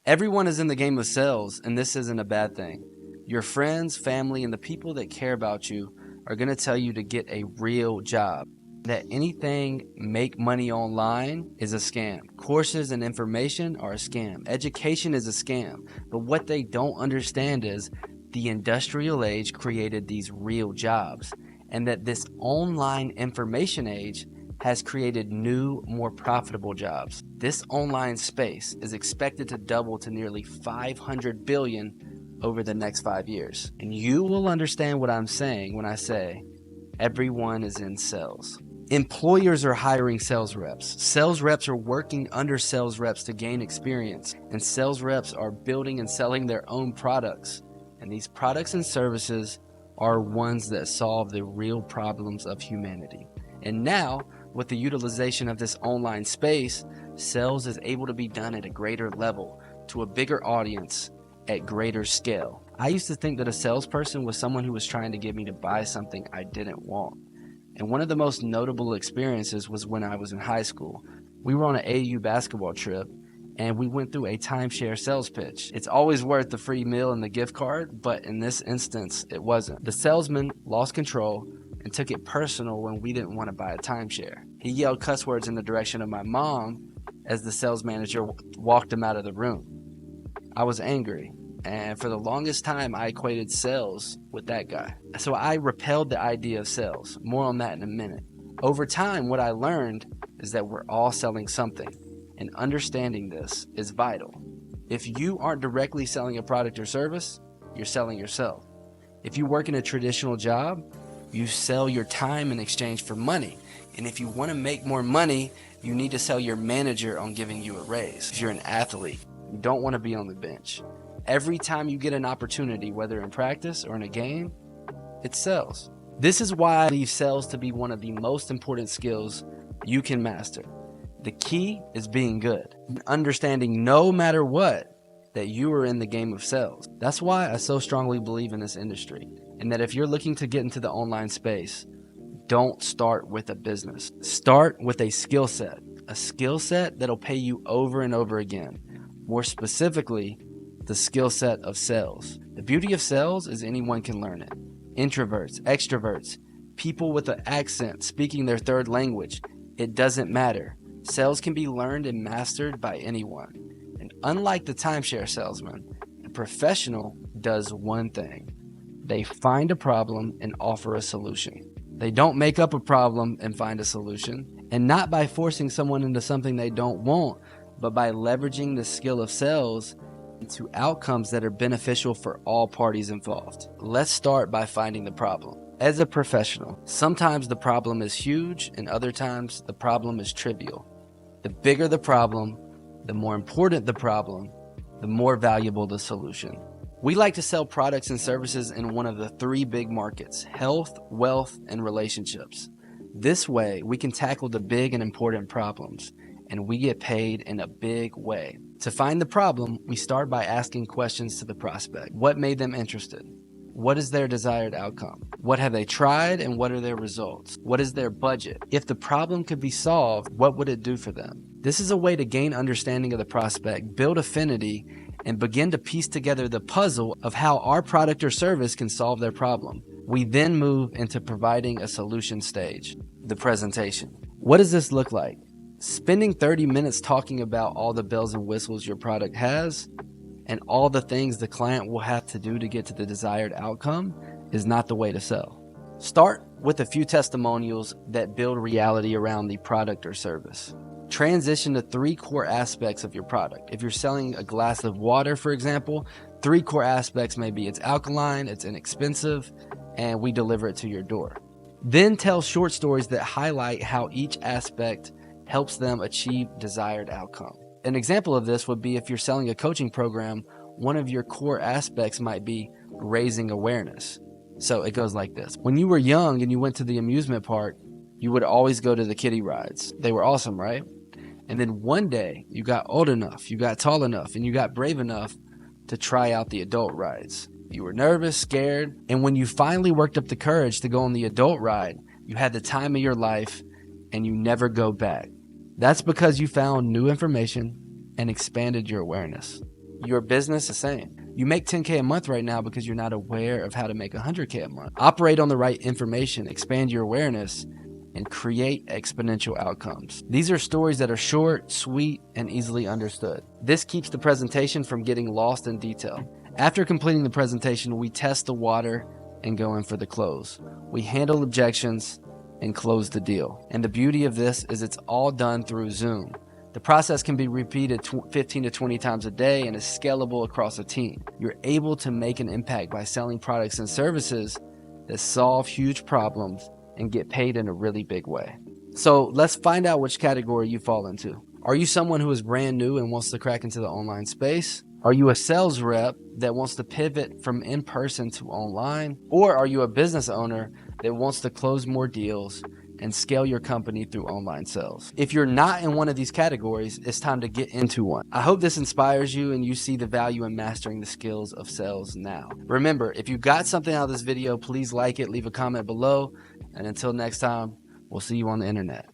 Everyone is in the game of sales, and this isn't a bad thing. Your friends, family, and the people that care about you are going to tell you to get a real job. That anything make money online is a scam. Courses and information are a scam. Education is a scam. But what they don't understand is the industrial age created these real jobs, and that this online information age has created new, more profitable jobs. This online space is expected to double to nearly 500 billion over the next 5 years. And you will understand what I'm saying when I say everyone is in sales. Employers are hiring sales reps. Sales reps are working under sales reps to gain experience. And sales reps are building and selling their own products. And these products and services are ones that solve the real problems of humanity. And now, with the utilization of this online space, sales is able to be done at a greater level, to a bigger audience, at greater scale. I used to think that a salesperson was someone who was trying to get me to buy something I didn't want. And one of the most notable experiences was when I was in high school. We were on an AAU basketball trip, and we went through a timeshare sales pitch. It's always worth the free meal and the gift card, but in this instance, it wasn't. The salesman lost control and took it personal when we didn't want to buy a timeshare. He yelled cuss words in the direction of my mom as the sales manager walked him out of the room. I was angry, and for the longest time, I equated sales with that guy. So I repelled the idea of sales. More on that in a minute. Over time, what I learned is that we're all selling something, and understanding this is vital. If you aren't directly selling a product or service, you're selling yourself. If you work in a traditional job, you sell your time in exchange for money. And if you want to make more money, you need to sell your manager on giving you a raise. If you're an athlete, you don't want to be on the bench. Every time you get an opportunity, whether in practice or in a game, it sells. This is why I believe sales to be one of the most important skills you can master. The key is being good, understanding no matter what that you are in the game of sales. That's why I so strongly believe in this industry, and that if you're looking to get into the online space, don't start with a business. Start with a skill set that'll pay you over and over again. More specifically, the skill set of sales. The beauty of sales is anyone can learn it. Introverts, extroverts, people with an accent, speaking their third language, it doesn't matter. Sales can be learned and mastered by anyone. And unlike the timeshare salesman, a professional does one thing. They find a problem and offer a solution. They don't make up a problem and find a solution, and not by forcing someone into something they don't want, but by leveraging the skill of sales into outcomes that are beneficial for all parties involved. Let's start by finding the problem. As a professional, sometimes the problem is huge and other times the problem is trivial. The bigger the problem, the more important the problem, the more valuable the solution. We like to sell products and services in one of the three big markets: health, wealth, and relationships. This way, we can tackle the big and important problems, and we get paid in a big way. To find the problem, we start by asking questions to the prospect. What made them interested? What is their desired outcome? What have they tried and what are their results? What is their budget? If the problem could be solved, what would it do for them? This is a way to gain understanding of the prospect, build affinity, and begin to piece together the puzzle of how our product or service can solve their problem. We then move into providing a solution stage, the presentation. What does this look like? Spending 30 minutes talking about all the bells and whistles your product has and all the things the client will have to do to get to the desired outcome is not the way to sell. Start with a few testimonials that build reality around the product or service. Transition to 3 core aspects of your product. If you're selling a glass of water, for example, 3 core aspects may be it's alkaline, it's inexpensive, and we deliver it to your door. Then tell short stories that highlight how each aspect helps them achieve desired outcome. An example of this would be if you're selling a coaching program, one of your core aspects might be raising awareness. So it goes like this. When you were young and you went to the amusement park, you would always go to the kiddie rides. They were awesome, right? And then one day you got old enough, you got tall enough, and you got brave enough to try out the adult rides. You were nervous, scared, and when you finally worked up the courage to go on the adult ride, you had the time of your life and you never go back. That's because you found new information and expanded your awareness. your business the same. You make 10K a month right now because you're not aware of how to make 100K a month. Operate on the right information, expand your awareness, and create exponential outcomes. These are stories that are short, sweet, and easily understood. This keeps the presentation from getting lost in detail. After completing the presentation, we test the water and go in for the close. We handle objections and close the deal. And the beauty of this is it's all done through Zoom. The process can be repeated 15 to 20 times a day and is scalable across a team. You're able to make an impact by selling products and services that solve huge problems and get paid in a really big way. So let's find out which category you fall into. Are you someone who is brand new and wants to crack into the online space? Are you a sales rep that wants to pivot from in-person to online? Or are you a business owner that wants to close more deals and scale your company through online sales? If you're not in one of these categories, it's time to get into one. I hope this inspires you and you see the value in mastering the skills of sales now. Remember, if you got something out of this video, please like it, leave a comment below, and until next time, we'll see you on the internet.